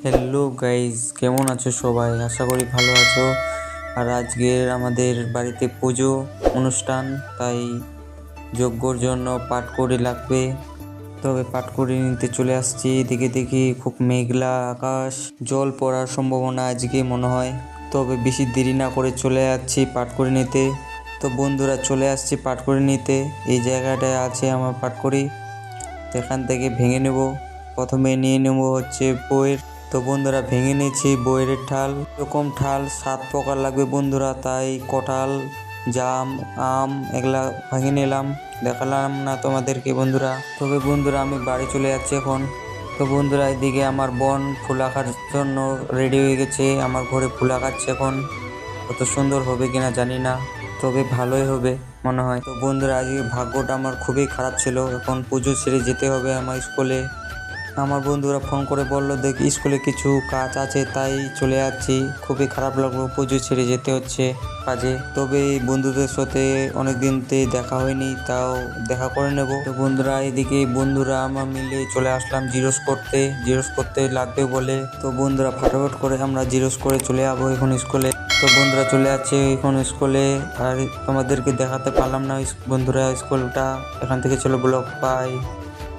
Hello guys, কেমন আছো সবাই? আশা করি ভালো আছো। আর আজকের আমাদের বাড়িতে পুজো অনুষ্ঠান, তাই যজ্ঞর জন্য পাটকড়ি লাগবে। তবে পাটকড়ি নিতে চলে আসছি। দিকে দেখি খুব মেঘলা আকাশ, জল পড়ার সম্ভাবনা আজকে মনে হয়। তবে বেশি দেরি না করে চলে যাচ্ছি পাটকড়ি নিতে। তো বন্ধুরা, চলে আসছি পাটকড়ি নিতে। এই জায়গাটায় আছে আমার পাটকড়ি, তো এখান থেকে ভেঙে নেব। প্রথমে নিয়ে নেব হচ্ছে বইয়ের। তো বন্ধুরা, ভেঙে নিয়েছি বইয়ের ঠাল। এরকম ঠাল 7 প্রকার লাগবে বন্ধুরা, তাই কঁঠাল, জাম, আম এগুলা ভেঙে নিলাম। দেখালাম না তোমাদেরকে বন্ধুরা। তবে বন্ধুরা, আমি বাড়ি চলে যাচ্ছি এখন। তো বন্ধুরা, এদিকে আমার বোন ফুল আঁকার জন্য রেডি হয়ে গেছে। আমার ঘরে ফুল আঁকাচ্ছে এখন। কত সুন্দর হবে কিনা জানি না, তবে ভালোই হবে মনে হয়। তো বন্ধুরা, আজকে ভাগ্যটা আমার খুবই খারাপ ছিল। এখন পুজো সেরে যেতে হবে আমার স্কুলে। আমার বন্ধুরা ফোন করে বললো, দেখ স্কুলে কিছু কাজ আছে, তাই চলে যাচ্ছি। খুবই খারাপ লাগলো, পুজো ছেড়ে যেতে হচ্ছে কাজে। তবে এই বন্ধুদের সাথে অনেকদিন দেখা হয়নি, তাও দেখা করে নেব। তো বন্ধুরা, এদিকে বন্ধুরা আমরা মিলে চলে আসলাম জিরোস করতে লাগবে বলে। তো বন্ধুরা, ফাটাফাট করে আমরা জিরোস করে চলে যাবো এখন স্কুলে। তো বন্ধুরা, চলে যাচ্ছে এখন স্কুলে। আর তোমাদেরকে দেখাতে পারলাম না বন্ধুরা স্কুলটা। এখান থেকে চলো ব্লগ, বাই।